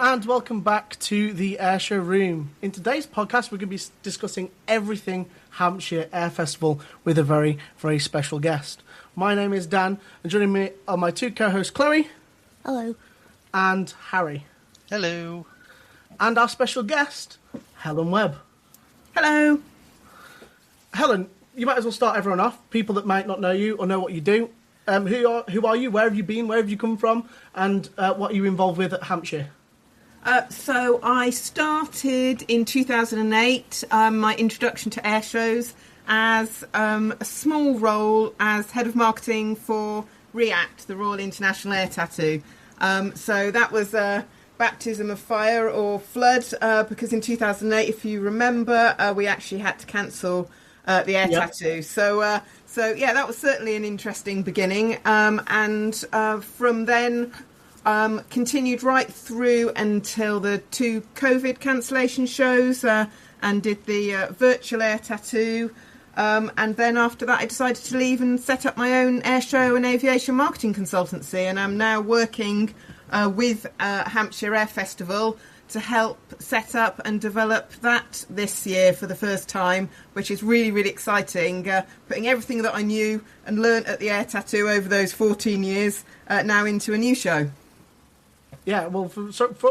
and welcome back to the Airshow room. In today's podcast, we're going to be discussing everything Hampshire Air Festival with a very, very special guest. My name is Dan, and joining me are my two co-hosts, Chloe. Hello. And Harry. Hello. And our special guest, Helen Webb. Hello. Helen, you might as well start everyone off. People that might not know you or know what you do. Who are you? Where have you been? Where have you come from? And what are you involved with at Hampshire? So I started in 2008, my introduction to air shows as a small role as head of marketing for RIAT, the Royal International Air Tattoo. So that was a baptism of fire or flood, because in 2008, if you remember, we actually had to cancel the air tattoo. So yeah, that was certainly an interesting beginning. And from then, continued right through until the two COVID cancellation shows, and did the virtual air tattoo. And then after that, I decided to leave and set up my own air show and aviation marketing consultancy. And I'm now working with Hampshire Air Festival to help set up and develop that this year for the first time, which is really, really exciting. Putting everything that I knew and learnt at the Air Tattoo over those 14 years now into a new show. Yeah, well,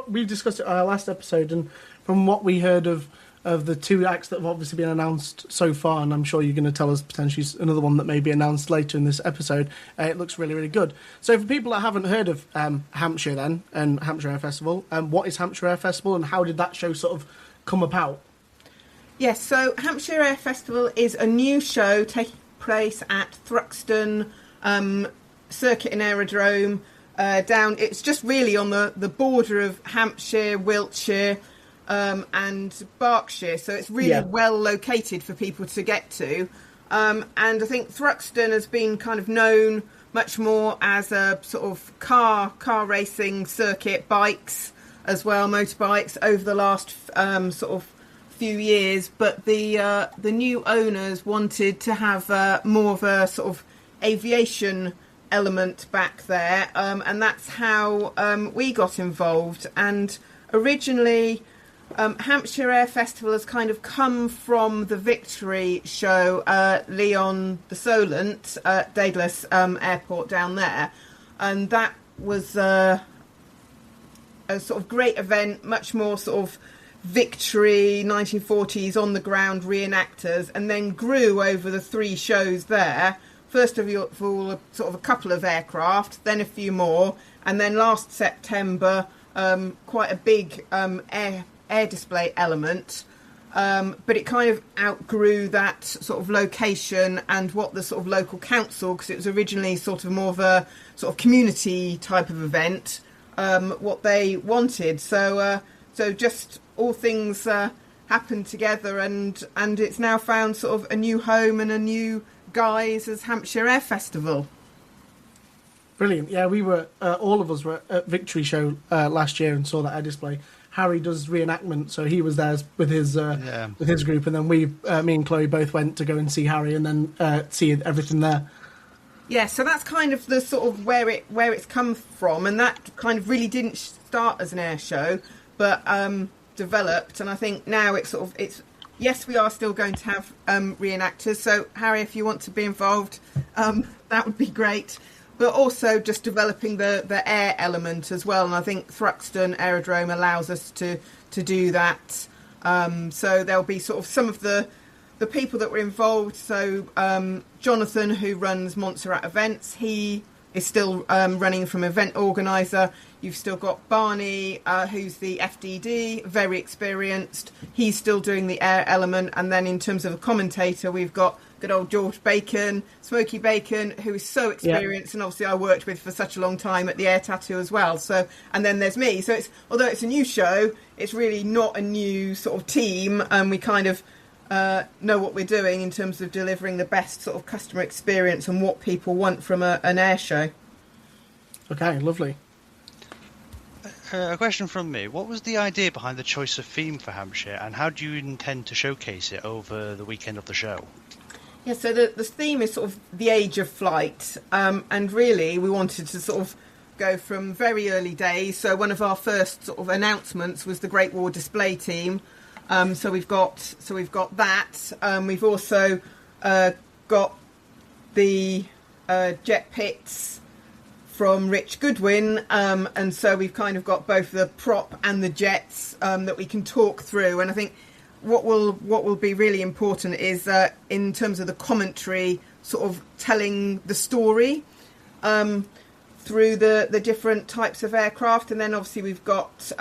we discussed it on our last episode, and from what we heard of the two acts that have obviously been announced so far, and I'm sure you're going to tell us potentially another one that may be announced later in this episode, it looks really, really good. So for people that haven't heard of Hampshire then, and Hampshire Air Festival, what is Hampshire Air Festival and how did that show sort of come about? Yes, so Hampshire Air Festival is a new show taking place at Thruxton Circuit and Aerodrome, it's just really on the border of Hampshire, Wiltshire, and Berkshire, so it's really well located for people to get to. And I think Thruxton has been kind of known much more as a sort of car racing circuit, bikes as well, motorbikes over the last sort of few years. But the new owners wanted to have more of a sort of aviation element back there, and that's how we got involved. And originally, Hampshire Air Festival has kind of come from the Victory show, Leon the Solent at Daedalus Airport down there, and that was a sort of great event, much more sort of Victory 1940s on the ground reenactors, and then grew over the three shows there. First of all, sort of a couple of aircraft, then a few more, and then last September, quite a big air display element. But it kind of outgrew that sort of location and what the sort of local council, because it was originally sort of more of a sort of community type of event, what they wanted. So just all things happened together, and it's now found sort of a new home and a new guise as Hampshire Air Festival. Brilliant. Yeah, we were all of us were at Victory show last year and saw that air display. Harry does reenactment, so he was there with his group, and then me and Chloe both went to go and see Harry and then see everything there. Yeah, so that's kind of the sort of where it's come from, and that kind of really didn't start as an air show, but developed. And I think now it's yes, we are still going to have reenactors. So, Harry, if you want to be involved, that would be great. But also just developing the air element as well. And I think Thruxton Aerodrome allows us to do that. So there'll be sort of some of the people that were involved. So Jonathan, who runs Montserrat Events, he is still running from event organiser. You've still got Barney, who's the FDD, very experienced. He's still doing the air element. And then in terms of a commentator, we've got good old George Bacon, Smokey Bacon, who is so experienced, and obviously I worked with for such a long time at the Air Tattoo as well. So, and then there's me. So although it's a new show, it's really not a new sort of team, and we kind of know what we're doing in terms of delivering the best sort of customer experience and what people want from an air show. Okay, lovely. A question from me. What was the idea behind the choice of theme for Hampshire, and how do you intend to showcase it over the weekend of the show? Yeah, so the theme is sort of the age of flight, and really we wanted to sort of go from very early days. So one of our first sort of announcements was the Great War Display Team. So we've got that. We've also got the jet pits from Rich Goodwin, and so we've kind of got both the prop and the jets that we can talk through. And I think what will be really important is in terms of the commentary, sort of telling the story through the different types of aircraft. And then obviously we've got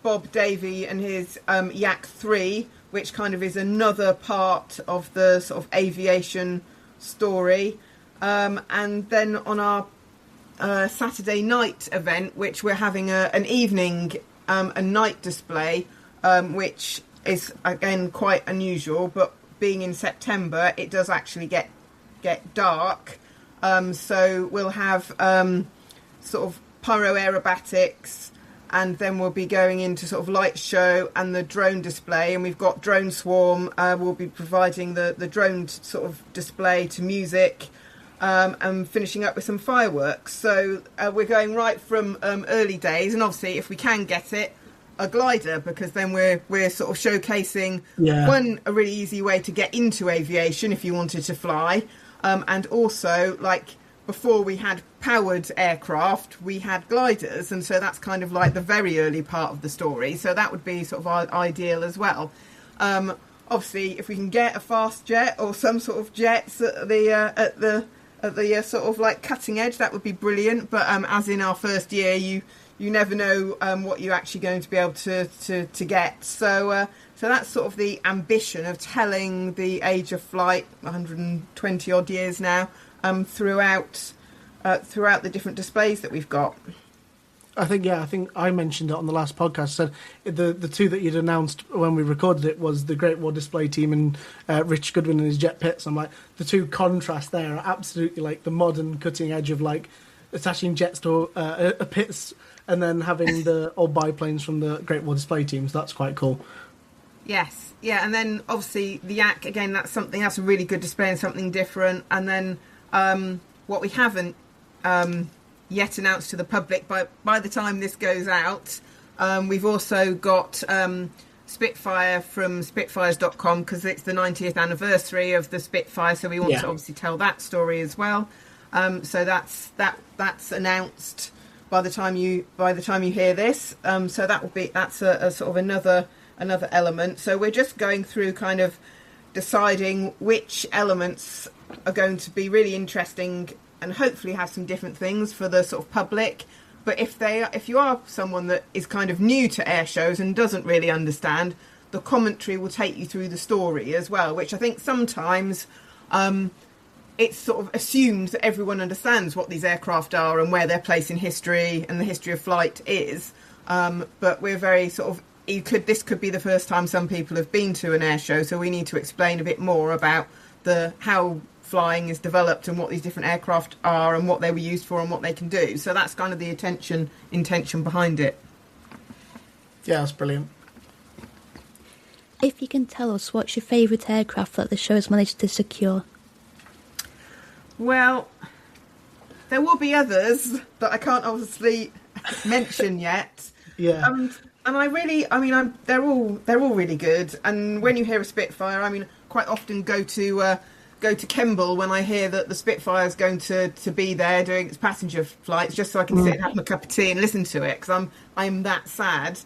Bob Davey and his Yak 3, which kind of is another part of the sort of aviation story. And then on our Saturday night event, which we're having an evening a night display, which is again quite unusual, but being in September it does actually get dark, so we'll have sort of pyro aerobatics, and then we'll be going into sort of light show and the drone display, and we've got Drone Swarm. We'll be providing the drone sort of display to music, and finishing up with some fireworks. So we're going right from early days, and obviously if we can get it, a glider, because then we're sort of showcasing a really easy way to get into aviation if you wanted to fly, and also, like, before we had powered aircraft, we had gliders, and so that's kind of like the very early part of the story. So that would be sort of ideal as well. Obviously, if we can get a fast jet or some sort of jets at the sort of like cutting edge, that would be brilliant. But as in our first year, you never know what you're actually going to be able to get. So that's sort of the ambition of telling the age of flight, 120 odd years now, throughout the different displays that we've got. I think I mentioned it on the last podcast. Said the two that you'd announced when we recorded it was the Great War Display Team and Rich Goodwin and his jet pits. I'm like, the two contrasts there are absolutely like the modern cutting edge of like attaching jets to pits and then having the old biplanes from the Great War Display Teams. That's quite cool. Yes, yeah, and then obviously the Yak, again, that's a really good display and something different. And then what we haven't yet announced to the public, by the time this goes out, we've also got Spitfire from Spitfires.com, because it's the 90th anniversary of the Spitfire, so we want to obviously tell that story as well. So that's announced by the time you hear this. So that's a sort of another element. So we're just going through kind of deciding which elements are going to be really interesting and hopefully have some different things for the sort of public. But if you are someone that is kind of new to air shows and doesn't really understand, the commentary will take you through the story as well, which I think sometimes it's sort of assumed that everyone understands what these aircraft are and where their place in history and the history of flight is. But we're very sort of, this could be the first time some people have been to an air show, so we need to explain a bit more about how flying is developed and what these different aircraft are and what they were used for and what they can do. So that's kind of the intention behind it. Yeah, that's brilliant. If you can tell us, what's your favourite aircraft that the show has managed to secure? Well, there will be others that I can't obviously mention yet. Yeah. And they're all really good. And when you hear a Spitfire, I mean, quite often go to Kemble when I hear that the Spitfire is going to be there doing its passenger flights, just so I can sit and have my cup of tea and listen to it, because I'm that sad.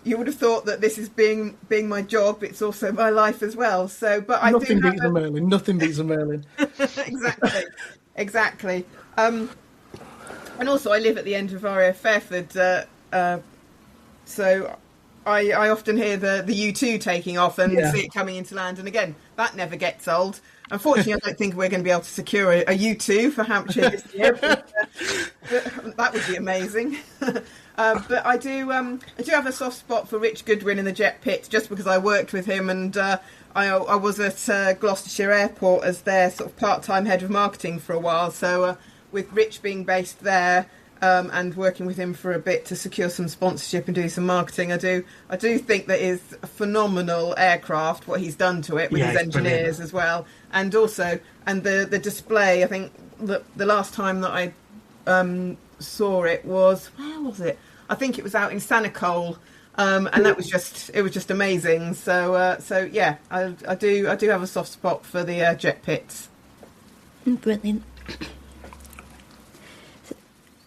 You would have thought that this is being my job. It's also my life as well. So, but Nothing beats a Merlin. Nothing beats a Merlin. Exactly. And also, I live at the end of RAF Fairford, so I often hear the U2 taking off and see it coming into land. And again, that never gets old. Unfortunately, I don't think we're going to be able to secure a U2 for Hampshire this year. But that would be amazing. But I do have a soft spot for Rich Goodwin in the jet pit, just because I worked with him, and I was at Gloucestershire Airport as their sort of part-time head of marketing for a while. So with Rich being based there, and working with him for a bit to secure some sponsorship and do some marketing, I do think that is a phenomenal aircraft, what he's done to it with his engineers as well, and also the display. I think the last time that I saw it was, where was it? I think it was out in Sannicole, and that was just amazing. So yeah, I do have a soft spot for the jet pits. Brilliant. So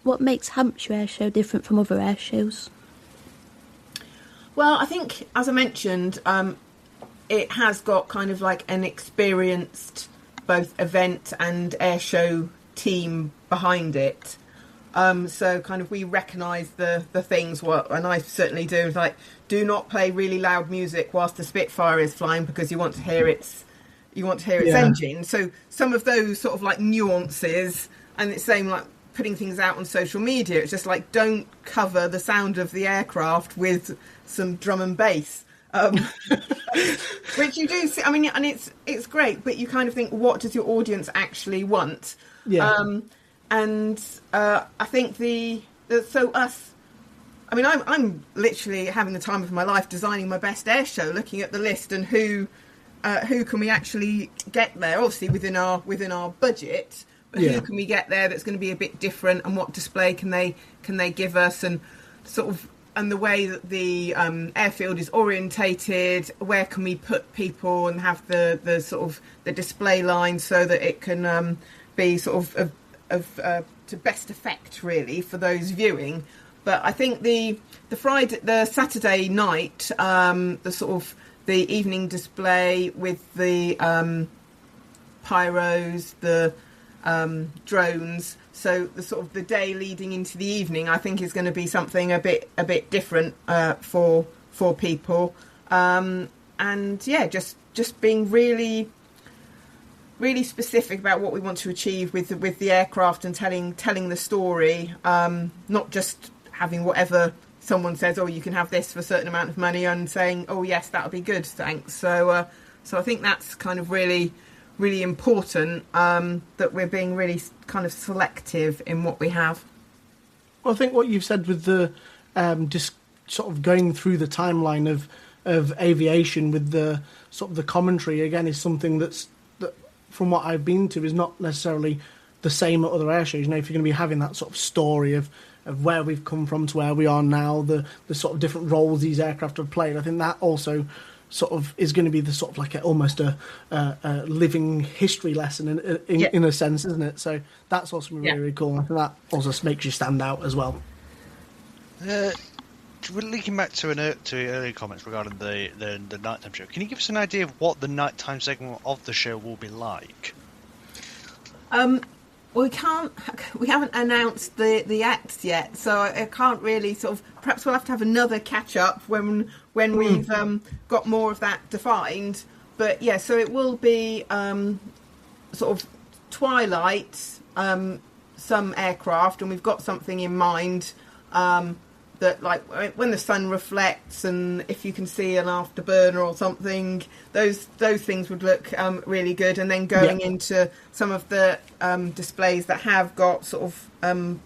what makes Hampshire Air Show different from other air shows? Well, I think, as I mentioned, it has got kind of like an experienced both event and air show team behind it. So kind of we recognise the things, and I certainly do, like, do not play really loud music whilst the Spitfire is flying because you want to hear its engine. So some of those sort of like nuances, and it's same like putting things out on social media. It's just like, don't cover the sound of the aircraft with some drum and bass. Which you do see, I mean, and it's great, but you kind of think, what does your audience actually want? Yeah. I think I'm literally having the time of my life designing my best air show, looking at the list and who can we actually get there, obviously within our budget, but who can we get there that's going to be a bit different, and what display can they give us, and sort of, and the way that the airfield is orientated, where can we put people and have the sort of the display line so that it can be sort of to best effect really for those viewing. But I think the Saturday night, the sort of the evening display with the pyros, the drones. So the sort of the day leading into the evening, I think, is going to be something a bit different for people. And yeah, just being really specific about what we want to achieve with the aircraft and telling the story, not just having whatever someone says, oh, you can have this for a certain amount of money, and saying, oh yes, that'll be good, thanks. So I think that's kind of really important, that we're being really kind of selective in what we have. Well, I think what you've said with the just sort of going through the timeline of aviation with the sort of the commentary again is something that from what I've been to is not necessarily the same at other air shows. You know, if you're going to be having that sort of story of where we've come from to where we are now, the sort of different roles these aircraft have played, I think that also sort of is going to be the sort of like almost a living history lesson in a sense, isn't it? So that's also really, really cool. I think that also makes you stand out as well. Linking back to earlier comments regarding the nighttime show, can you give us an idea of what the nighttime segment of the show will be like? We haven't announced the acts yet, so I can't really sort of. Perhaps we'll have to have another catch up when we've got more of that defined. But yeah, so it will be sort of twilight, some aircraft, and we've got something in mind. That, like, when the sun reflects, and if you can see an afterburner or something, those things would look really good. And then going into some of the displays that have got sort of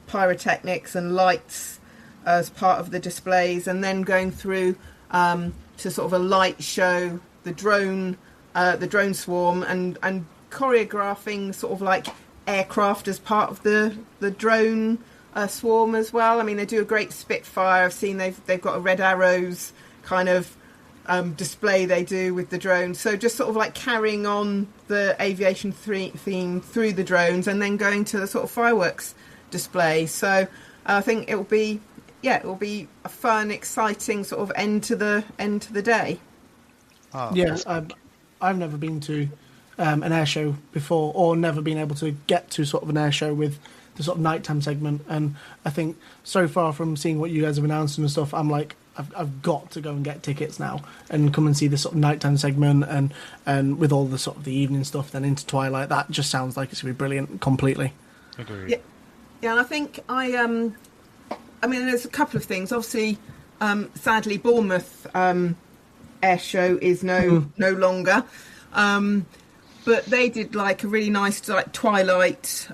pyrotechnics and lights as part of the displays, and then going through to sort of a light show, the drone swarm, and choreographing sort of like aircraft as part of the drone swarm as well. I mean, they do a great Spitfire. I've seen they've got a Red Arrows kind of display they do with the drones. So just sort of like carrying on the aviation theme through the drones, and then going to the sort of fireworks display. So I think it will be a fun, exciting sort of end to the day. Oh, yes, I've never been to an air show before, or never been able to get to sort of an air show with the sort of nighttime segment, and I think so far from seeing what you guys have announced and stuff, I'm like, I've got to go and get tickets now and come and see the sort of nighttime segment, and with all the sort of the evening stuff then into twilight. That just sounds like it's going to be brilliant completely. Agreed. Yeah, and I think I mean, there's a couple of things. Obviously, sadly, Bournemouth air show is no longer, but they did like a really nice like twilight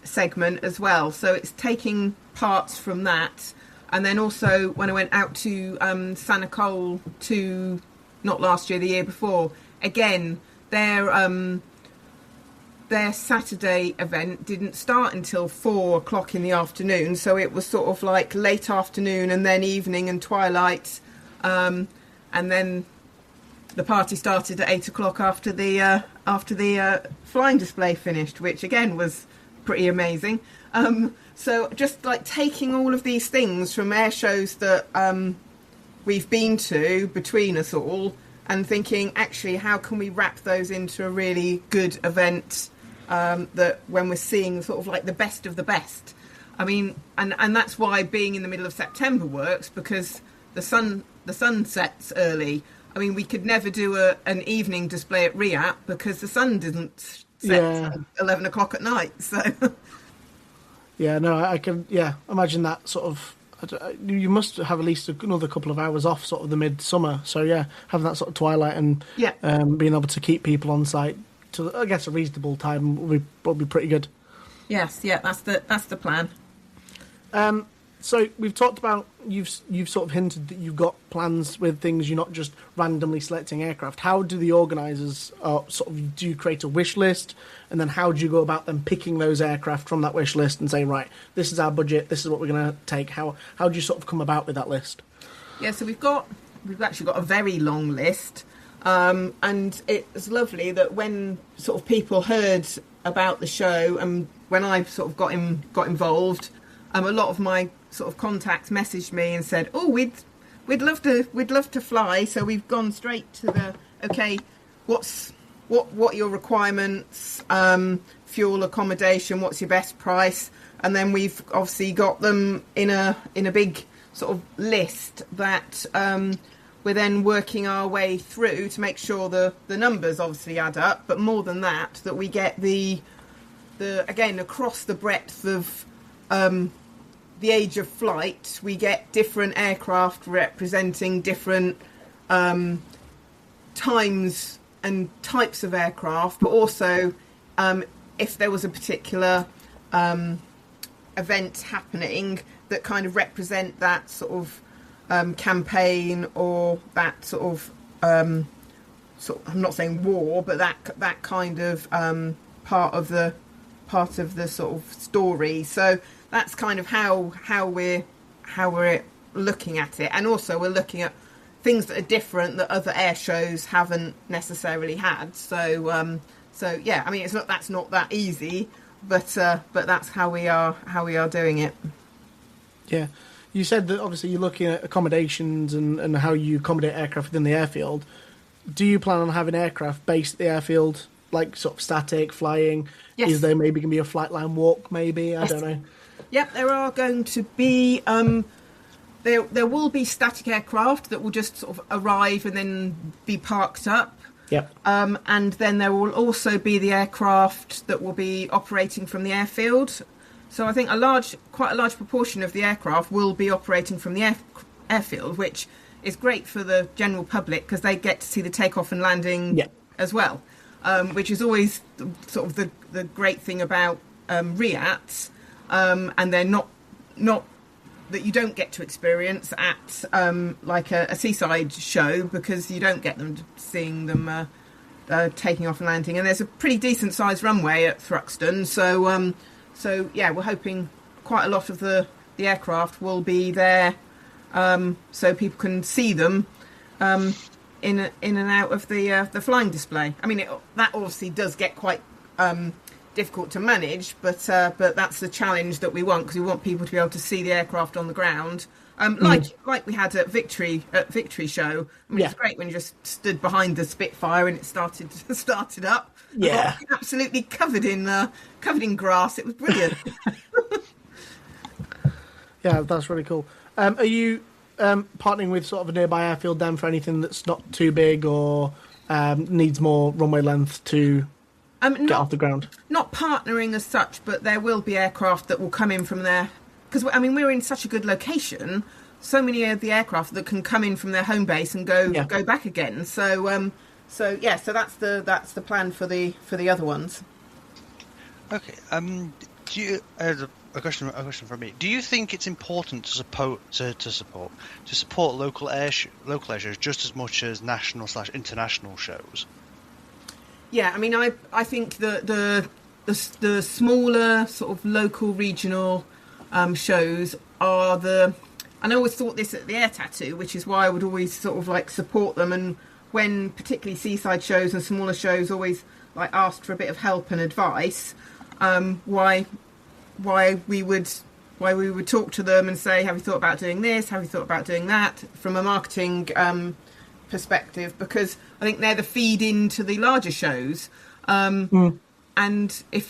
segment as well, so it's taking parts from that. And then also when I went out to Sannicole not last year, the year before, again, their their Saturday event didn't start until 4 o'clock in the afternoon, so it was sort of like late afternoon and then evening and twilight, and then the party started at 8 o'clock after the flying display finished, which again was pretty amazing. So just like taking all of these things from air shows that we've been to between us all, and thinking, actually, how can we wrap those into a really good event that when we're seeing sort of like the best of the best. I mean, and that's why being in the middle of September works, because the sun sets early. I mean, we could never do an evening display at RIAT because the sun didn't set at 11 o'clock at night. So, yeah, no, I can imagine that sort of. You must have at least another couple of hours off, sort of the midsummer. So yeah, having that sort of twilight and being able to keep people on site to, I guess, a reasonable time will be pretty good. Yes, yeah, that's the plan. So we've talked about you've sort of hinted that you've got plans with things. You're not just randomly selecting aircraft. How do the organisers do you create a wish list, and then how do you go about them picking those aircraft from that wish list and say, right, this is our budget, this is what we're going to take? How do you sort of come about with that list? Yeah, so we've actually got a very long list, and it's lovely that when sort of people heard about the show and when I sort of got involved, a lot of my sort of contacts messaged me and said, "Oh, we'd love to fly." So we've gone straight to the what are your requirements, fuel, accommodation, what's your best price, and then we've obviously got them in a big sort of list that we're then working our way through to make sure the numbers obviously add up, but more than that we get the again across the breadth of the age of flight, we get different aircraft representing different times and types of aircraft, but also if there was a particular event happening that kind of represent that sort of campaign or that sort of I'm not saying war, but that kind of part of the sort of story. So that's kind of how we're looking at it, and also we're looking at things that are different that other air shows haven't necessarily had. So yeah, I mean that's not that easy, but that's how we are doing it. Yeah, you said that obviously you're looking at accommodations and how you accommodate aircraft within the airfield. Do you plan on having aircraft based at the airfield, like sort of static flying? Yes. Is there maybe going to be a flight line walk? Maybe I don't know. Yep, there are going to be there will be static aircraft that will just sort of arrive and then be parked up. Yep. And then there will also be the aircraft that will be operating from the airfield. So I think quite a large proportion of the aircraft will be operating from the airfield, which is great for the general public because they get to see the takeoff and landing as well, which is always sort of the great thing about RIAT. And they're not that you don't get to experience at like a seaside show, because you don't get them seeing them taking off and landing. And there's a pretty decent sized runway at Thruxton, so yeah, we're hoping quite a lot of the aircraft will be there, so people can see them in and out of the flying display. I mean, that obviously does get quite difficult to manage, but that's the challenge that we want, because we want people to be able to see the aircraft on the ground, like we had at Victory Show. I mean, It's great when you just stood behind the Spitfire and it started up. Yeah, absolutely covered in grass. It was brilliant. Yeah, that's really cool. Are you partnering with sort of a nearby airfield then for anything that's not too big or needs more runway length to get off the ground? Not partnering as such, but there will be aircraft that will come in from there. Because, I mean, we're in such a good location, so many of the aircraft that can come in from their home base and go back again. So that's the plan for the other ones. Okay. Do you, a question from me? Do you think it's important to support local air shows just as much as national/international shows? Yeah, I mean, I think the smaller sort of local regional shows are and I always thought this at the Air Tattoo, which is why I would always sort of like support them. And when particularly seaside shows and smaller shows always like asked for a bit of help and advice, why we would talk to them and say, have you thought about doing this? Have you thought about doing that? From a marketing perspective, because I think they're the feed into the larger shows. And if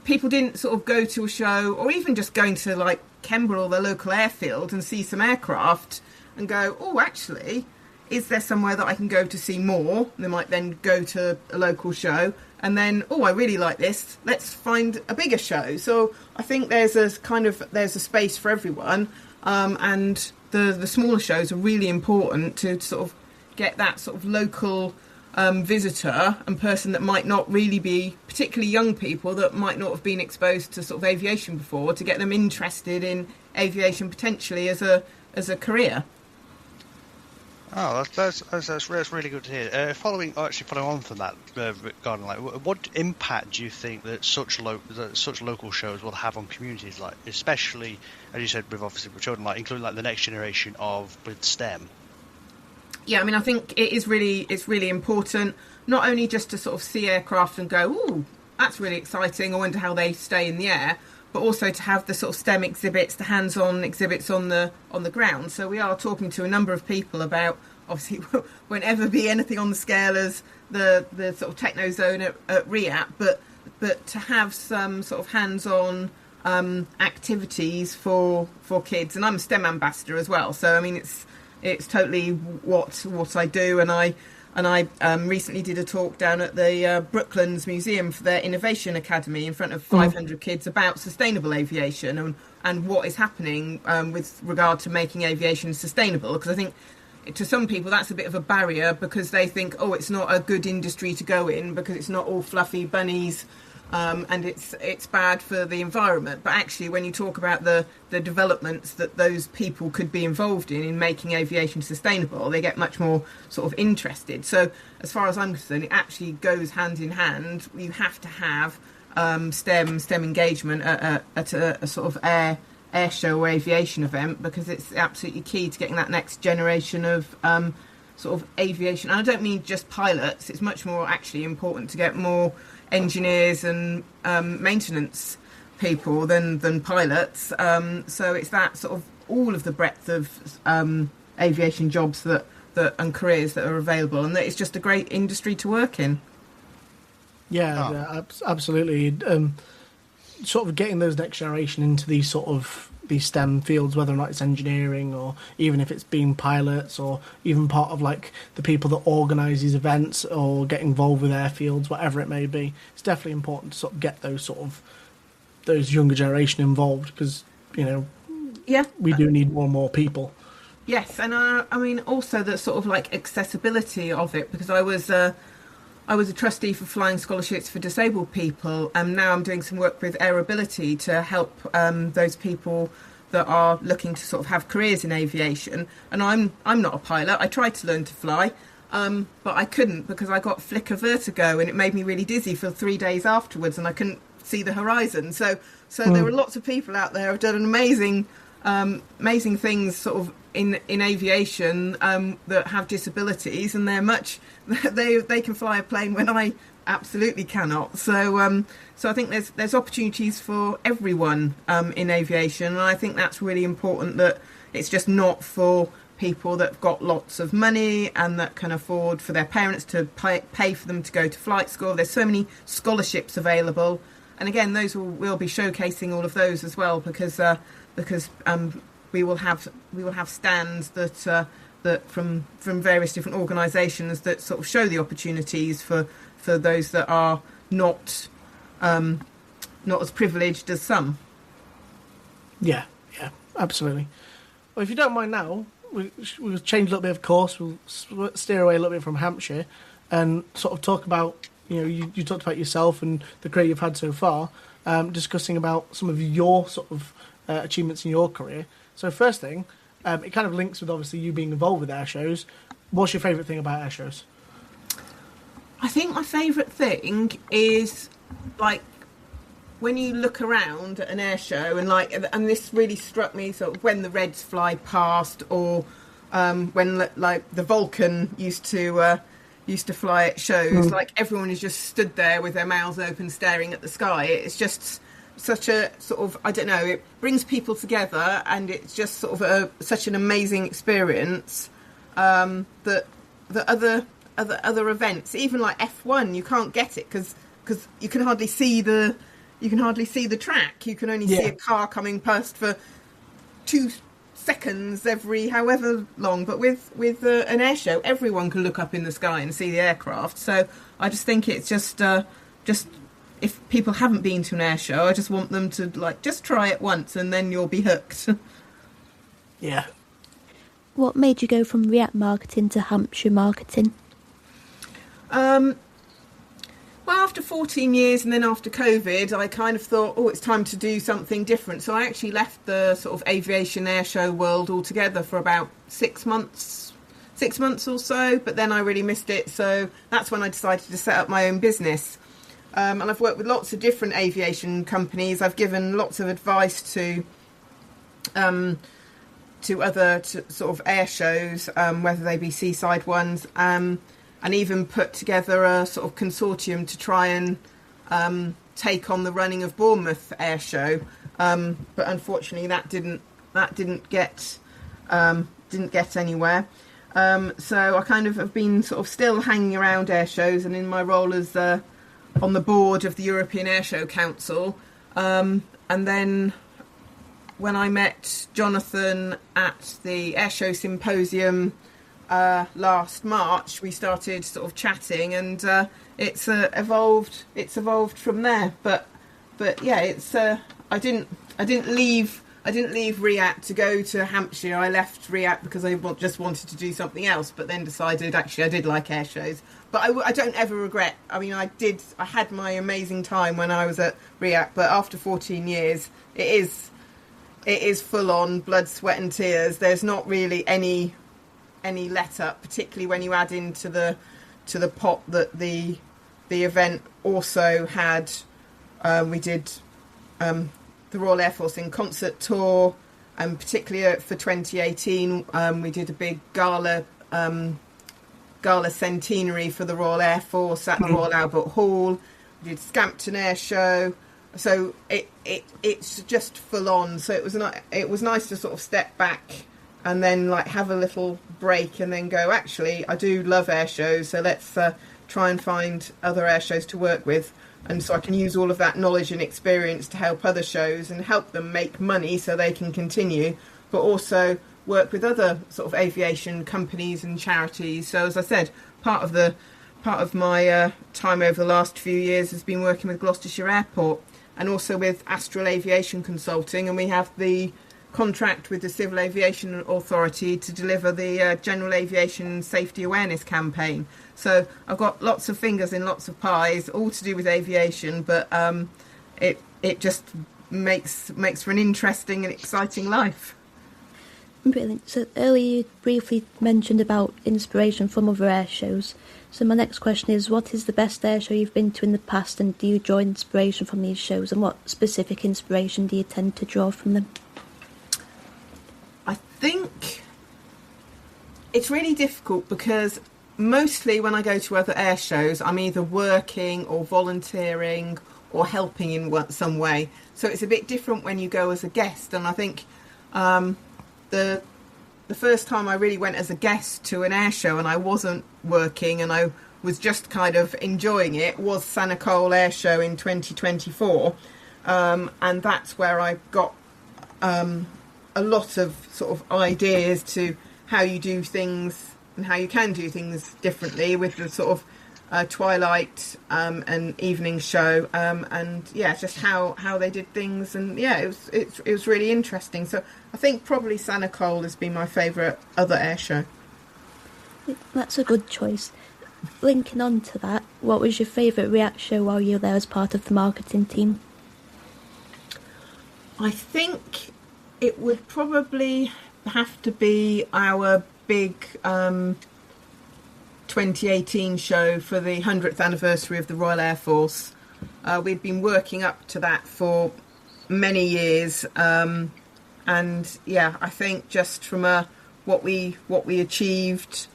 people didn't sort of go to a show, or even just going to like Kemble or the local airfield and see some aircraft and go, oh, actually, is there somewhere that I can go to see more? They might then go to a local show and then, oh, I really like this. Let's find a bigger show. So I think there's a space for everyone. And the smaller shows are really important to sort of get that sort of local visitor and person that might not really be, particularly young people that might not have been exposed to sort of aviation before, to get them interested in aviation potentially as a career. Oh, that's really good to hear. Following on from that, regarding like, what impact do you think that such local shows will have on communities, like especially as you said with children, like including like the next generation with STEM? Yeah, I mean, I think it's really important, not only just to sort of see aircraft and go, oh, that's really exciting, I wonder how they stay in the air, but also to have the sort of STEM exhibits, the hands-on exhibits on the ground. So we are talking to a number of people about, obviously, won't ever be anything on the scale as the sort of techno zone at RIAT, but to have some sort of hands-on activities for kids. And I'm a STEM ambassador as well, so I mean it's totally what I do. And I recently did a talk down at the Brooklands Museum for their Innovation Academy in front of 500 kids about sustainable aviation and what is happening with regard to making aviation sustainable. Because I think to some people that's a bit of a barrier, because they think, oh, it's not a good industry to go in because it's not all fluffy bunnies and it's bad for the environment. But actually, when you talk about the developments that those people could be involved in making aviation sustainable, they get much more sort of interested. So as far as I'm concerned, it actually goes hand in hand. You have to have STEM engagement at a sort of air show or aviation event, because it's absolutely key to getting that next generation of sort of aviation. And I don't mean just pilots. It's much more actually important to get more engineers and maintenance people than pilots. So it's that sort of all of the breadth of aviation jobs that and careers that are available, and that it's just a great industry to work in. Yeah, absolutely. Sort of getting those next generation into these STEM fields, whether or not it's engineering or even if it's being pilots or even part of like the people that organise these events or get involved with airfields, whatever it may be. It's definitely important to sort of get those younger generation involved, because we do need more and more people. Yes, and I mean also the sort of like accessibility of it, because I was a trustee for flying scholarships for disabled people, and now I'm doing some work with Airability to help those people that are looking to sort of have careers in aviation. And I'm not a pilot. I tried to learn to fly, but I couldn't, because I got flicker vertigo and it made me really dizzy for 3 days afterwards, and I couldn't see the horizon. So there were lots of people out there who've done an amazing things sort of in aviation that have disabilities, and they can fly a plane when I absolutely cannot. So I think there's opportunities for everyone in aviation, and I think that's really important, that it's just not for people that've got lots of money and that can afford for their parents to pay for them to go to flight school. There's so many scholarships available, and again, those we'll be showcasing all of those as well, because we will have stands that from various different organisations that sort of show the opportunities for those that are not as privileged as some. Yeah, absolutely. Well, if you don't mind now, we'll change a little bit of course. We'll steer away a little bit from Hampshire and sort of talk about, you talked about yourself and the career you've had so far, discussing about some of your sort of achievements in your career. So first thing, it kind of links with obviously you being involved with air shows. What's your favourite thing about air shows? I think my favourite thing is like when you look around at an air show and this really struck me sort of when the Reds fly past, or when like the Vulcan used to fly at shows, like everyone is just stood there with their mouths open staring at the sky. It's just such a sort of, I don't know, it brings people together, and it's just sort of such an amazing experience that other events, even like F1, you can't get it because you can hardly see the track. You can only see a car coming past for 2 seconds every however long. But with an air show, everyone can look up in the sky and see the aircraft. So I just think it's just if people haven't been to an air show, I just want them to just try it once, and then you'll be hooked. Yeah. What made you go from RIAT marketing to Hampshire marketing? Well, after 14 years and then after COVID, I kind of thought, it's time to do something different. So I actually left the sort of aviation air show world altogether for about 6 months or so. But then I really missed it. So that's when I decided to set up my own business. And I've worked with lots of different aviation companies. I've given lots of advice to other sort of air shows, whether they be seaside ones, and even put together a sort of consortium to try and take on the running of Bournemouth Air Show. But unfortunately, that didn't get anywhere. So I kind of have been sort of still hanging around air shows, and in my role as on the board of the European Airshow Council. And then when I met Jonathan at the Airshow Symposium last March, we started sort of chatting, and it's evolved from there. But yeah, it's I didn't leave RIAT to go to Hampshire. I left RIAT because I just wanted to do something else, but then decided actually I did like air shows. But I don't ever regret. I mean, I had my amazing time when I was at RIAT, but after 14 years, it is full on blood, sweat and tears. There's not really any let up, particularly when you add into the pot that the event also had. We did the Royal Air Force in concert tour, and particularly for 2018, we did a big gala centenary for the Royal Air Force at the Royal Albert Hall. We did Scampton Air Show, so it's just full on. So it was nice to sort of step back and then have a little break, and then go, actually, I do love air shows, so let's try and find other air shows to work with. And so I can use all of that knowledge and experience to help other shows and help them make money so they can continue, but also work with other sort of aviation companies and charities. So as I said, part of my time over the last few years has been working with Gloucestershire Airport and also with Astral Aviation Consulting, and we have the contract with the Civil Aviation Authority to deliver the General Aviation Safety Awareness campaign. So I've got lots of fingers in lots of pies, all to do with aviation, but it just makes for an interesting and exciting life. Brilliant. So earlier you briefly mentioned about inspiration from other air shows. So my next question is, what is the best air show you've been to in the past, and do you draw inspiration from these shows, and what specific inspiration do you tend to draw from them? I think it's really difficult because mostly when I go to other air shows, I'm either working or volunteering or helping in some way. So it's a bit different when you go as a guest. And I think the first time I really went as a guest to an air show and I wasn't working and I was just kind of enjoying it was Sanacole Air Show in 2024. And that's where I got a lot of sort of ideas to how you do things and how you can do things differently with the sort of twilight and evening show, and yeah, just how they did things, and yeah, it was really interesting. So I think probably Sanacole has been my favourite other air show. That's a good choice. Linking on to that, what was your favourite RIAT show while you were there as part of the marketing team? I think it would probably have to be our big 2018 show for the 100th anniversary of the Royal Air Force. We'd been working up to that for many years, and yeah, I think just from what we achieved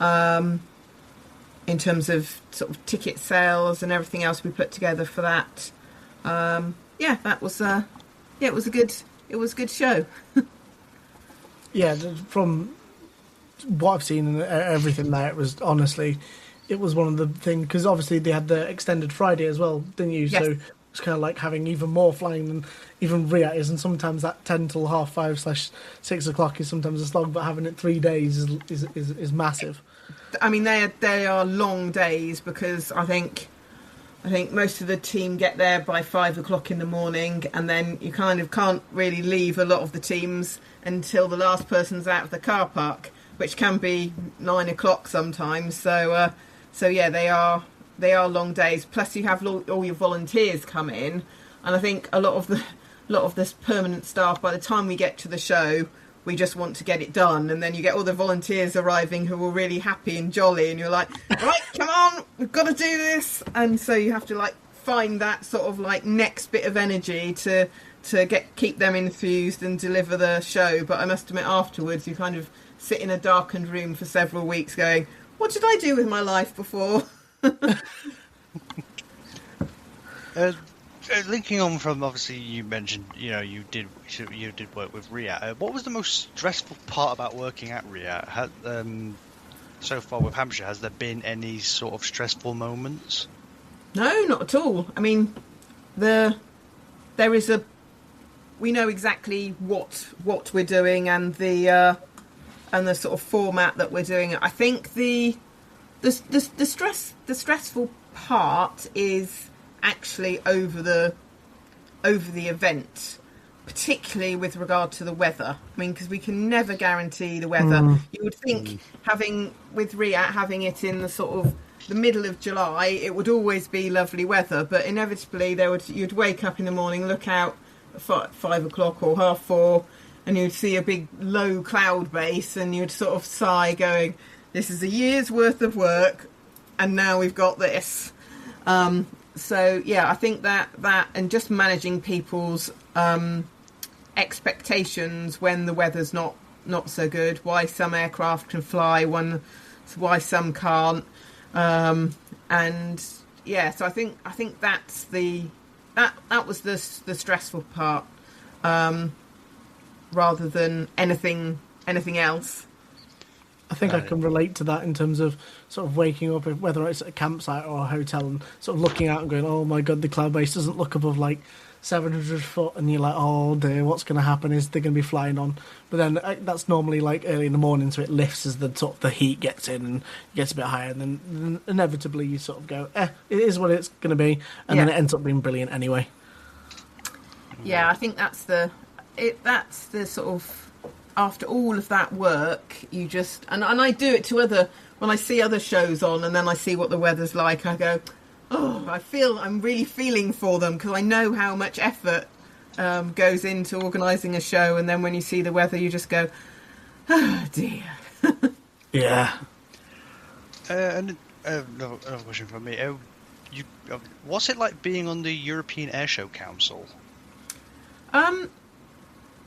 in terms of sort of ticket sales and everything else we put together for that, that was it was a good show. Yeah, from what I've seen and everything there, it was honestly, it was one of the things, because obviously they had the extended Friday as well, didn't you? Yes. So it's kind of like having even more flying than even RIAT is, and sometimes that 10 till 5:30/6 o'clock is sometimes a slog, but having it 3 days is massive. I mean, they are long days, because I think most of the team get there by 5 o'clock in the morning, and then you kind of can't really leave a lot of the teams until the last person's out of the car park, which can be 9 o'clock sometimes. So yeah, they are long days. Plus, you have all your volunteers come in, and I think a lot of this permanent staff, by the time we get to the show, we just want to get it done, and then you get all the volunteers arriving who are really happy and jolly, and you're like, right, come on, we've got to do this. And so you have to like find that sort of like next bit of energy to keep them enthused and deliver the show. But I must admit, afterwards you kind of sit in a darkened room for several weeks going, what did I do with my life before? Linking on from, obviously you mentioned, you did work with RIAT. What was the most stressful part about working at RIAT? So far with Hampshire, has there been any sort of stressful moments? No, not at all. I mean, we know exactly what we're doing, and the sort of format that we're doing. I think the stressful part is actually over the event, particularly with regard to the weather. I mean, because we can never guarantee the weather. You would think having it in the sort of the middle of July, it would always be lovely weather, but inevitably you'd wake up in the morning, look out at 5 o'clock or 4:30, and you'd see a big low cloud base, and you'd sort of sigh going, this is a year's worth of work, and now we've got this. So yeah, I think that and just managing people's expectations when the weather's not so good, why some aircraft can fly, why some can't, and yeah, so I think that's that was the stressful part, rather than anything else. I think I can relate to that in terms of sort of waking up, whether it's at a campsite or a hotel, and sort of looking out and going, oh my god, the cloud base doesn't look above like 700 foot, and you're like, oh dear, what's going to happen? Is they're going to be flying on? But then that's normally like early in the morning, so it lifts as the sort of the heat gets in and gets a bit higher, and then inevitably you sort of go, it is what it's going to be, and then it ends up being brilliant anyway. Yeah, I think that's the sort of, after all of that work, you just, and I do it to when I see other shows on, and then I see what the weather's like, I go, oh, I'm really feeling for them, because I know how much effort goes into organising a show, and then when you see the weather, you just go, oh dear. Yeah. And another question from me. What's it like being on the European Airshow Council?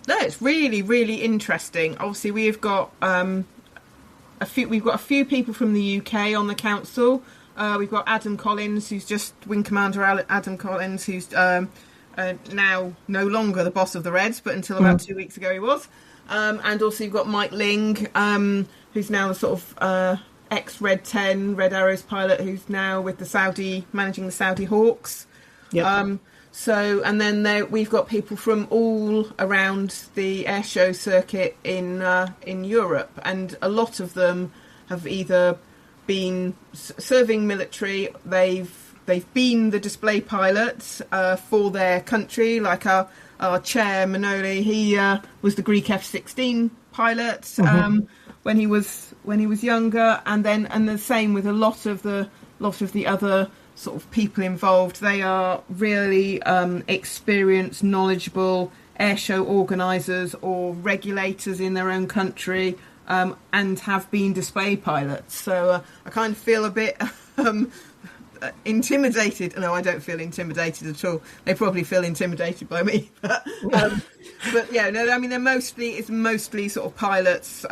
No, it's really, really interesting. Obviously, we've got a few people from the UK on the council. We've got Adam Collins, who's just Wing Commander Adam Collins, who's now no longer the boss of the Reds, but until about 2 weeks ago he was. And also you've got Mike Ling, who's now a sort of ex-Red 10, Red Arrows pilot, who's now with managing the Saudi Hawks. Yep. So, and then we've got people from all around the airshow circuit in Europe, and a lot of them have either been serving military, they've been the display pilots for their country, like our chair Manoli. He was the Greek F-16 pilot when he was younger, and the same with a lot of the other sort of people involved. They are really experienced, knowledgeable airshow organisers or regulators in their own country. and have been display pilots. So I kind of feel a bit intimidated. No, I don't feel intimidated at all. They probably feel intimidated by me. But yeah, no, I mean, it's mostly sort of pilots.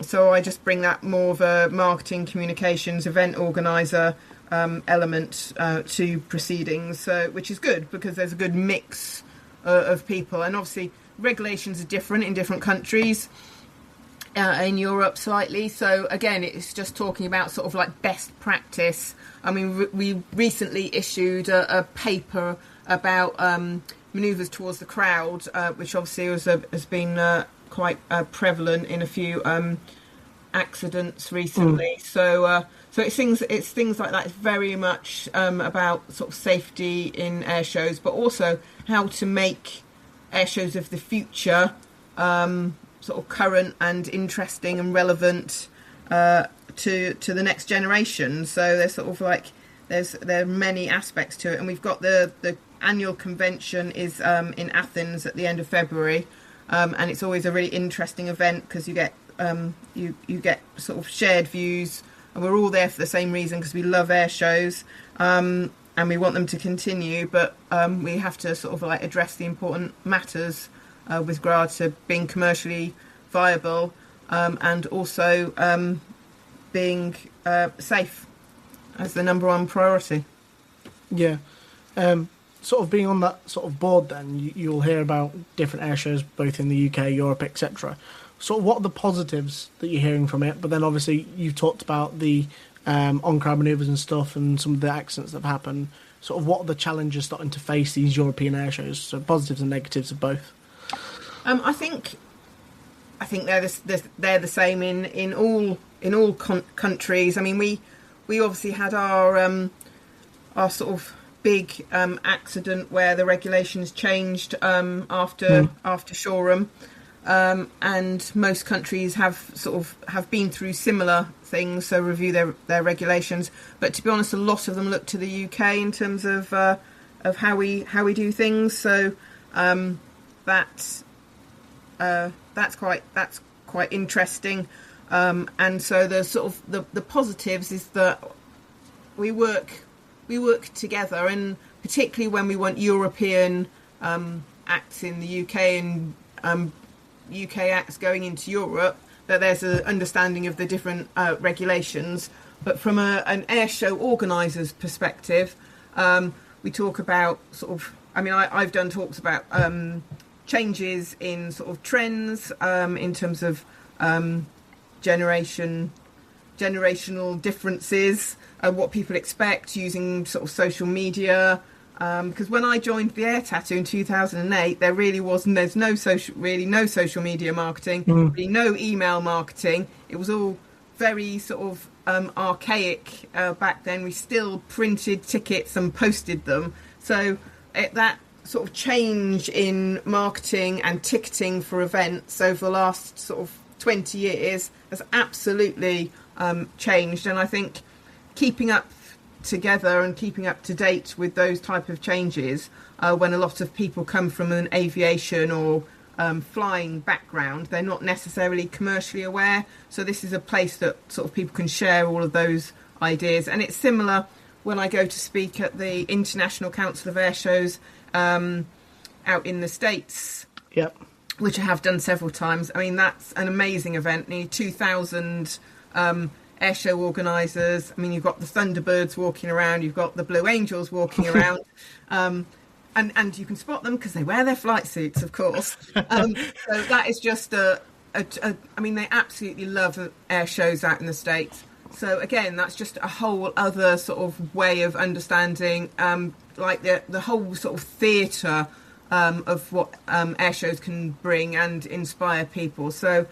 So I just bring that more of a marketing, communications, event organizer element to proceedings, which is good because there's a good mix of people. And obviously regulations are different in different countries, in Europe slightly. So again, it's just talking about sort of like best practice. I mean, we recently issued a paper about manoeuvres towards the crowd, which obviously has been quite prevalent in a few accidents recently. So it's things like that. It's very much about sort of safety in air shows, but also how to make air shows of the future sort of current and interesting and relevant to the next generation. So there's sort of like there are many aspects to it, and we've got the annual convention is in Athens at the end of February, and it's always a really interesting event because you get you get sort of shared views, and we're all there for the same reason because we love air shows, and we want them to continue, but we have to sort of like address the important matters with regard to being commercially viable, and also being safe as the number one priority. Yeah. Sort of being on that sort of board, then you'll hear about different air shows both in the UK, Europe, etc. So what are the positives that you're hearing from it? But then obviously you've talked about the on-crowd manoeuvres and stuff and some of the accidents that have happened. Sort of what are the challenges starting to face these European air shows? So positives and negatives of both. I think they're the same in all countries. I mean, we obviously had our sort of big accident where the regulations changed after Shoreham, and most countries have been through similar things, so review their regulations. But to be honest, a lot of them look to the UK in terms of how we do things. So that's quite interesting. And so the sort of the positives is that we work together, and particularly when we want European acts in the UK and UK acts going into Europe, that there's an understanding of the different regulations. But from an air show organiser's perspective, we talk about sort of, I mean, I've done talks about changes in sort of trends in terms of generational differences, what people expect using sort of social media. Because when I joined the Air Tattoo in 2008, there's no social media marketing, really no email marketing. It was all very sort of archaic back then. We still printed tickets and posted them. So that sort of change in marketing and ticketing for events over the last sort of 20 years has absolutely changed. And I think keeping up together and keeping up to date with those type of changes, when a lot of people come from an aviation or flying background, they're not necessarily commercially aware. So this is a place that sort of people can share all of those ideas. And it's similar when I go to speak at the International Council of Air Shows out in the States. Yep. Which I have done several times. I mean, that's an amazing event. Nearly 2,000 air show organisers. I mean, you've got the Thunderbirds walking around, you've got the Blue Angels walking around, and you can spot them because they wear their flight suits, of course. So that is just I mean, they absolutely love air shows out in the States. So again, that's just a whole other sort of way of understanding, like the whole sort of theatre of what air shows can bring and inspire people. So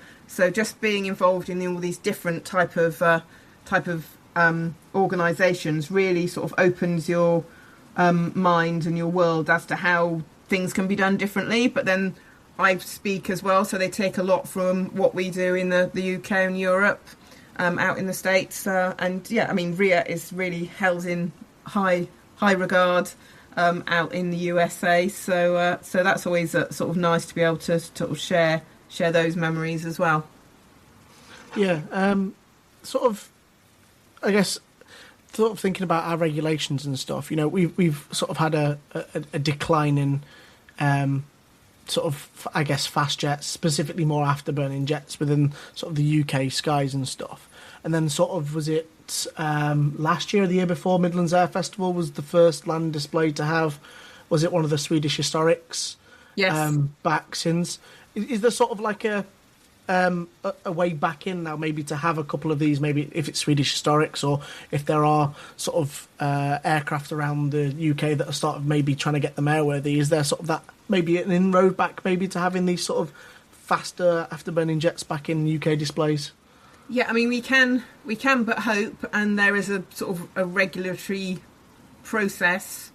just being involved in all these different type of organisations really sort of opens your mind and your world as to how things can be done differently. But then I speak as well, so they take a lot from what we do in the UK and Europe, out in the States. And yeah, I mean, RIAT is really held in high regard out in the USA. So that's always sort of nice to be able to sort of share those memories as well. Yeah, sort of, I guess, sort of thinking about our regulations and stuff. We've sort of had a decline in sort of, I guess, fast jets, specifically more afterburning jets within sort of the UK skies and stuff. And then sort of, was it last year or the year before, Midlands Air Festival was the first land display to have, was it one of the Swedish historics? Yes. Back since. Is there sort of like a way back in now, maybe to have a couple of these, maybe if it's Swedish historics, or if there are sort of aircraft around the UK that are sort of maybe trying to get them airworthy? Is there sort of that, maybe an inroad back maybe to having these sort of faster afterburning jets back in UK displays? Yeah, I mean, we can but hope, and there is a sort of a regulatory process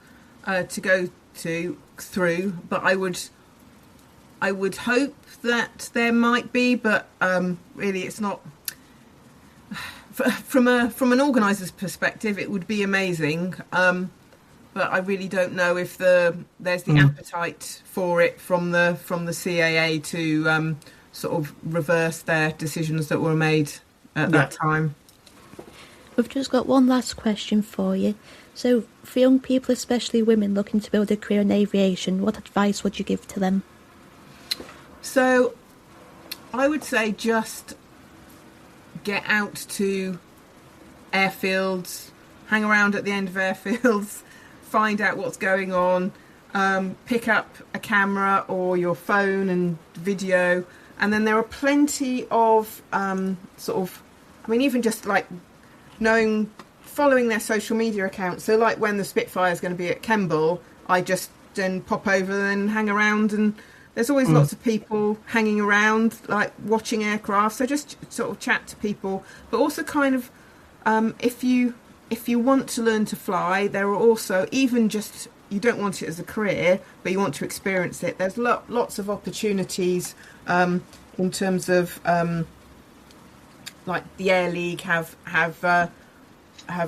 to go through, but I would hope that there might be, but really it's not. From an organiser's perspective, it would be amazing, but I really don't know if there's the appetite for it from the CAA to sort of reverse their decisions that were made at that time. We've just got one last question for you. So, for young people, especially women looking to build a career in aviation, what advice would you give to them? So, I would say just get out to airfields, hang around at the end of airfields, find out what's going on, pick up a camera or your phone and video, and then there are plenty of even just like following their social media accounts. So like when the Spitfire is going to be at Kemble, I just then pop over and hang around, and there's always lots of people hanging around, like watching aircraft. So just sort of chat to people, but also kind of if you want to learn to fly, there are also, even just, you don't want it as a career, but you want to experience it. There's lots of opportunities in terms of like the Air League have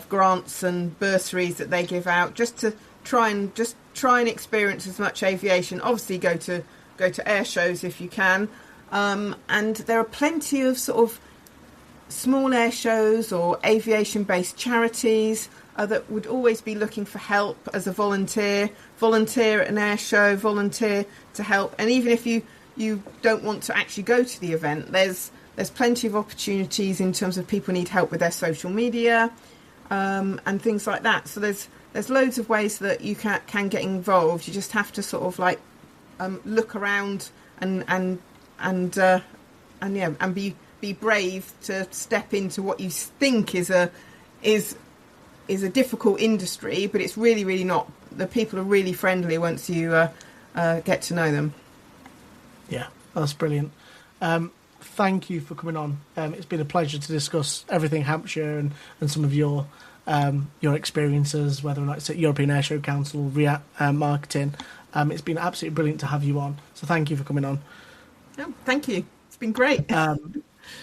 grants and bursaries that they give out just to try and experience as much aviation. Obviously, go to air shows if you can, and there are plenty of sort of small air shows or aviation-based charities that would always be looking for help as a volunteer at an air show, volunteer to help. And even if you don't want to actually go to the event, there's plenty of opportunities in terms of people need help with their social media and things like that. So there's loads of ways that you can get involved. You just have to sort of like look around and be brave to step into what you think is a difficult industry, but it's really, really not. The people are really friendly once you get to know them. Yeah, that's brilliant. Thank you for coming on. It's been a pleasure to discuss everything Hampshire and some of your experiences, whether or not it's at European Airshow Council, RIAT marketing. It's been absolutely brilliant to have you on. So thank you for coming on. Oh, thank you. It's been great.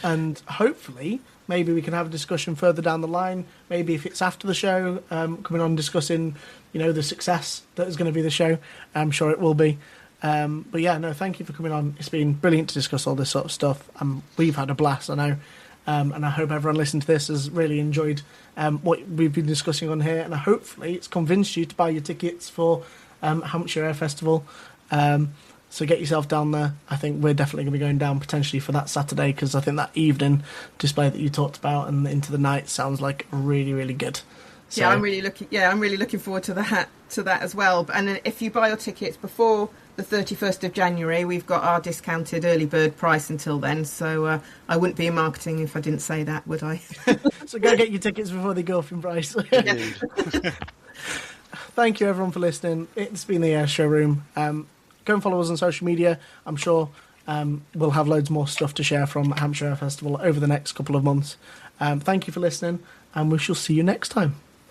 And hopefully, maybe we can have a discussion further down the line. Maybe if it's after the show, coming on discussing, the success that is going to be the show. I'm sure it will be. But yeah, no, thank you for coming on. It's been brilliant to discuss all this sort of stuff. We've had a blast, I know. And I hope everyone listening to this has really enjoyed what we've been discussing on here. And hopefully it's convinced you to buy your tickets for Hampshire Air Festival. So get yourself down there. I think we're definitely going to be going down potentially for that Saturday, because I think that evening display that you talked about and into the night sounds like really, really good. So, I'm really looking forward to that as well. And if you buy your tickets before the 31st of January, we've got our discounted early bird price until then. So I wouldn't be in marketing if I didn't say that, would I? So go get your tickets before they go off in price. Thank you everyone for listening. It's been the Air Showroom. Go and follow us on social media. I'm sure we'll have loads more stuff to share from Hampshire Air Festival over the next couple of months. Thank you for listening, and we shall see you next time.